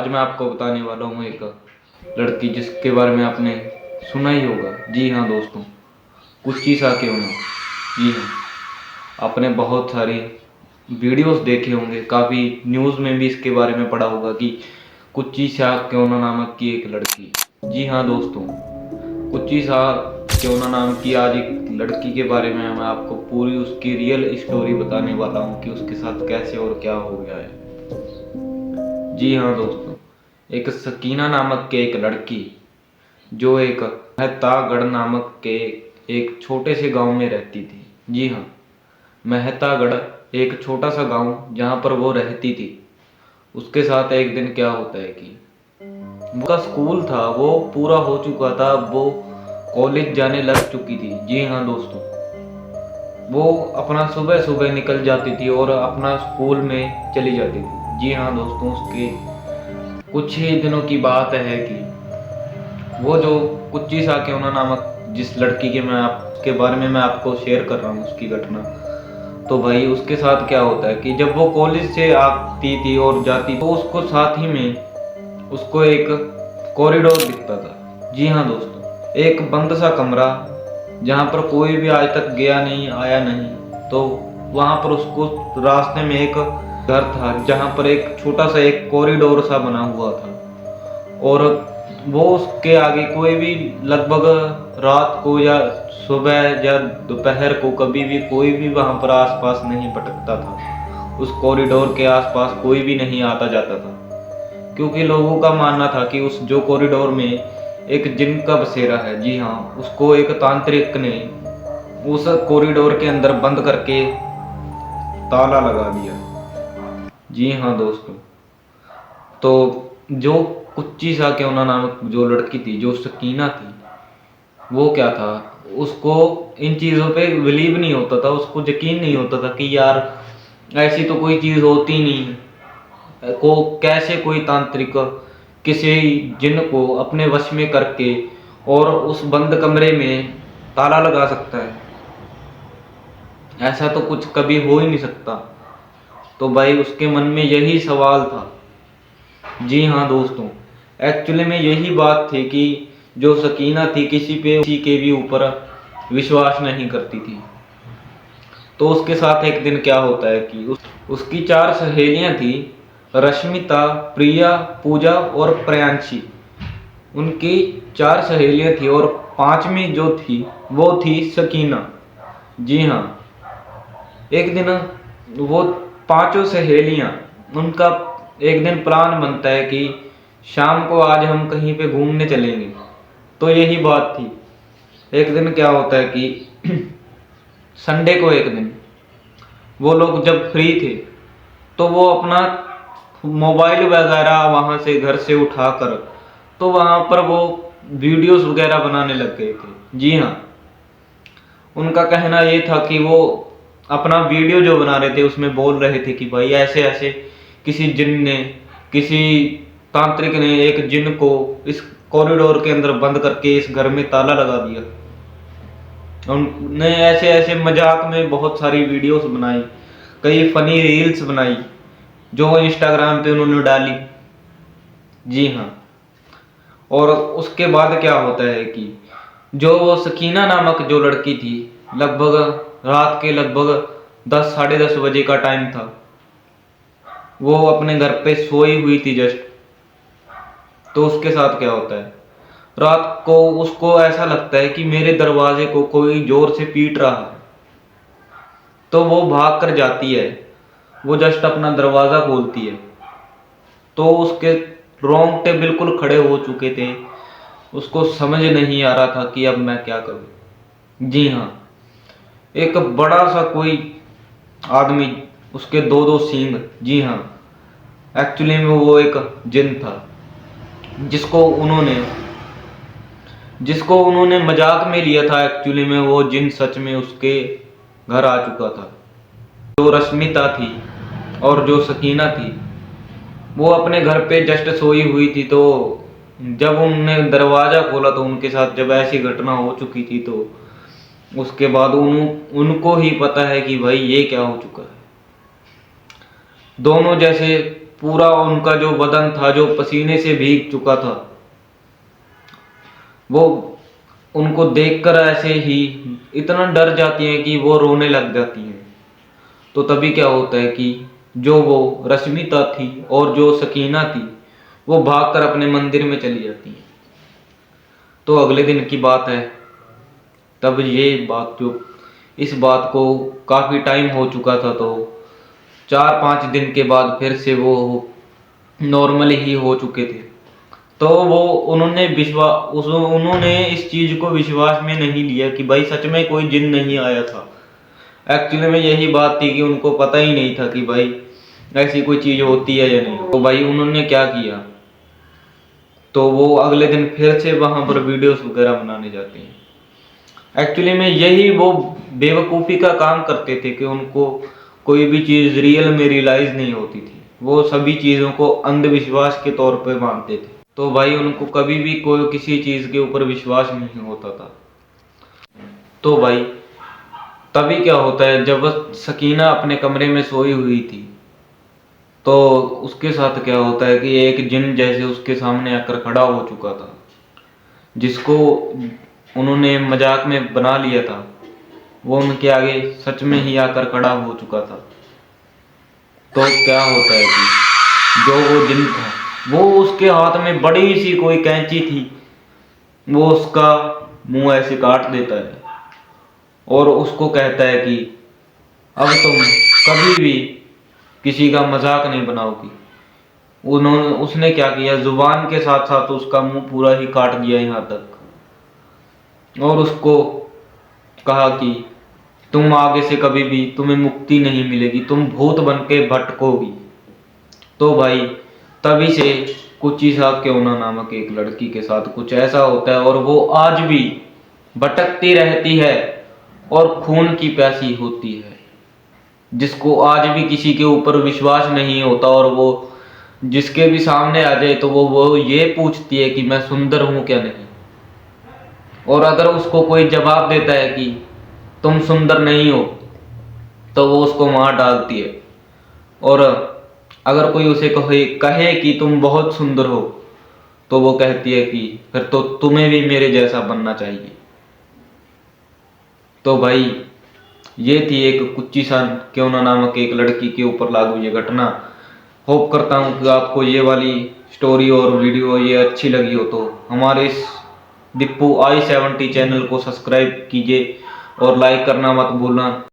आज मैं आपको बताने वाला हूँ एक लड़की जिसके बारे में आपने सुना ही होगा। जी हाँ दोस्तों, कुच्ची साकेओना। जी हाँ, आपने बहुत सारी वीडियोस देखे होंगे, काफ़ी न्यूज़ में भी इसके बारे में पढ़ा होगा कि कुच्ची साकेओना नामक की एक लड़की। जी हाँ दोस्तों, कुच्ची साकेओना नाम की आज एक लड़की के बारे में मैं आपको पूरी उसकी रियल स्टोरी बताने वाला हूँ कि उसके साथ कैसे और क्या हो गया है। जी हाँ दोस्तों, एक सकीना नामक के एक लड़की जो एक मेहतागढ़ नामक के एक छोटे से गांव में रहती थी। जी हाँ, मेहतागढ़ एक छोटा सा गांव जहां पर वो रहती थी। उसके साथ एक दिन क्या होता है कि उसका स्कूल था वो पूरा हो चुका था, वो कॉलेज जाने लग चुकी थी। जी हाँ दोस्तों, वो अपना सुबह सुबह निकल जाती थी और अपना स्कूल में चली जाती थी। जी हाँ दोस्तों, उसके कुछ ही दिनों की बात है कि वो जो कुच्ची साकेओना नामक जिस लड़की के मैं आपके बारे में मैं आपको शेयर कर रहा हूँ उसकी घटना, तो भाई उसके साथ क्या होता है कि जब वो कॉलेज से आती थी और जाती तो उसको साथ ही में उसको एक कॉरिडोर दिखता था। जी हाँ दोस्तों, एक बंद सा कमरा जहाँ पर कोई भी आज तक गया नहीं आया नहीं। तो वहाँ पर उसको रास्ते में एक घर था जहाँ पर एक छोटा सा एक कॉरिडोर सा बना हुआ था और वो उसके आगे कोई भी लगभग रात को या सुबह या दोपहर को कभी भी कोई भी वहां पर आसपास नहीं भटकता था। उस कॉरिडोर के आसपास कोई भी नहीं आता जाता था, क्योंकि लोगों का मानना था कि उस जो कॉरिडोर में एक जिन का बसेरा है। जी हाँ, उसको एक तांत्रिक ने उस कॉरिडोर के अंदर बंद करके ताला लगा दिया। जी हाँ दोस्तों, तो जो कुच्ची साकेओना नामक जो लड़की थी, जो सकीना थी, वो क्या था, उसको इन चीज़ों पे बिलीव नहीं होता था, उसको यकीन नहीं होता था कि यार ऐसी तो कोई चीज़ होती नहीं है। को कैसे कोई तांत्रिक किसी जिन को अपने वश में करके और उस बंद कमरे में ताला लगा सकता है। ऐसा तो कुछ कभी हो ही नहीं सकता। तो भाई उसके मन में यही सवाल था। जी हाँ दोस्तों, एक्चुअली में यही बात थी कि जो सकीना थी किसी के भी ऊपर विश्वास नहीं करती थी। तो उसके साथ एक दिन क्या होता है कि उसकी 4 सहेलियां थी, रश्मिता, प्रिया, पूजा और प्रयांशी। उनकी 4 सहेलियां थी और 5वीं जो थी वो थी सकीना। जी हाँ, एक दिन वो पांचों सहेलियां, उनका एक दिन प्लान बनता है कि शाम को आज हम कहीं पे घूमने चलेंगे। तो यही बात थी। एक दिन क्या होता है कि संडे को एक दिन वो लोग जब फ्री थे तो वो अपना मोबाइल वगैरह वहां से घर से उठाकर तो वहां पर वो वीडियोस वगैरह बनाने लग गए थे। जी हाँ, उनका कहना ये था कि वो अपना वीडियो जो बना रहे थे उसमें बोल रहे थे कि भाई ऐसे ऐसे किसी जिन ने, किसी तांत्रिक ने एक जिन को इस कॉरिडोर के अंदर बंद करके इस घर में ताला लगा दिया। उन्होंने ऐसे ऐसे मजाक में बहुत सारी वीडियोस बनाई, कई फनी रील्स बनाई जो इंस्टाग्राम पे उन्होंने डाली। जी हाँ, और उसके बाद क्या होता है कि जो वो सकीना नामक जो लड़की थी, लगभग रात के लगभग 10 साढ़े 10 बजे का टाइम था। वो अपने घर पे सोई हुई थी जस्ट। तो उसके साथ क्या होता है, रात को उसको ऐसा लगता है कि मेरे दरवाजे को कोई जोर से पीट रहा है। तो वो भाग कर जाती है, वो जस्ट अपना दरवाजा खोलती है तो उसके रोंगटे बिल्कुल खड़े हो चुके थे। उसको समझ नहीं आ रहा था कि अब मैं क्या करूं। जी हाँ, एक बड़ा सा कोई आदमी, उसके दो दो सींग। जी हाँ, एक्चुअली में वो एक जिन था जिसको उन्होंने जिसको उन्होंने मजाक में लिया था। एक्चुअली में वो जिन सच में उसके घर आ चुका था। जो रश्मिता थी और जो सकीना थी वो अपने घर पे जस्ट सोई हुई थी। तो जब उनने दरवाजा खोला तो उनके साथ जब ऐसी घटना हो चुकी थी तो उसके बाद उनको ही पता है कि भाई ये क्या हो चुका है। दोनों जैसे पूरा उनका जो बदन था जो पसीने से भीग चुका था, वो उनको देखकर ऐसे ही इतना डर जाती हैं कि वो रोने लग जाती हैं। तो तभी क्या होता है कि जो वो रश्मिता थी और जो सकीना थी वो भागकर अपने मंदिर में चली जाती हैं। तो अगले दिन की बात है, तब ये बात जो इस बात को काफ़ी टाइम हो चुका था, तो 4-5 दिन के बाद फिर से वो नॉर्मल ही हो चुके थे। तो वो उन्होंने इस चीज़ को विश्वास में नहीं लिया कि भाई सच में कोई जिन नहीं आया था। एक्चुअली में यही बात थी कि उनको पता ही नहीं था कि भाई ऐसी कोई चीज़ होती है या नहीं। तो भाई उन्होंने क्या किया, तो वो अगले दिन फिर से वहाँ पर वीडियोस वगैरह बनाने जाते हैं। एक्चुअली में यही वो बेवकूफ़ी का काम करते थे कि उनको कोई भी चीज़ रियल में रियलाइज़ नहीं होती थी। वो सभी चीज़ों को अंधविश्वास के तौर पे मानते थे। तो भाई उनको कभी भी कोई किसी चीज़ के ऊपर विश्वास नहीं होता था। तो भाई तभी क्या होता है, जब सकीना अपने कमरे में सोई हुई थी, तो उसके साथ क्या होता है कि एक जिन जैसे उसके सामने आकर खड़ा हो चुका था, जिसको उन्होंने मजाक में बना लिया था, वो उनके आगे सच में ही आकर खड़ा हो चुका था। तो क्या होता है कि जो वो जिन था, वो उसके हाथ में बड़ी सी कोई कैंची थी, वो उसका मुंह ऐसे काट देता है और उसको कहता है कि अब तुम कभी भी किसी का मजाक नहीं बनाओगी। उसने क्या किया, जुबान के साथ साथ उसका मुंह पूरा ही काट दिया यहाँ तक, और उसको कहा कि तुम आगे से कभी भी तुम्हें मुक्ति नहीं मिलेगी, तुम भूत बन के भटकोगी। तो भाई तभी से कुची साहब क्यों नामक एक लड़की के साथ कुछ ऐसा होता है, और वो आज भी भटकती रहती है और खून की प्यासी होती है, जिसको आज भी किसी के ऊपर विश्वास नहीं होता, और वो जिसके भी सामने आ जाए तो वो ये पूछती है कि मैं सुंदर हूं क्या नहीं। और अगर उसको कोई जवाब देता है कि तुम सुंदर नहीं हो, तो वो उसको मार डालती है। और अगर कोई उसे कहे कि तुम बहुत सुंदर हो, तो वो कहती है कि फिर तो तुम्हें भी मेरे जैसा बनना चाहिए। तो भाई ये थी एक कुच्ची सा क्यों ना नामक एक लड़की के ऊपर लागू ये घटना। होप करता हूँ कि आपको ये वाली स्टोरी और वीडियो ये अच्छी लगी हो, तो हमारे इस दीपू i70 चैनल को सब्सक्राइब कीजिए और लाइक करना मत भूलना।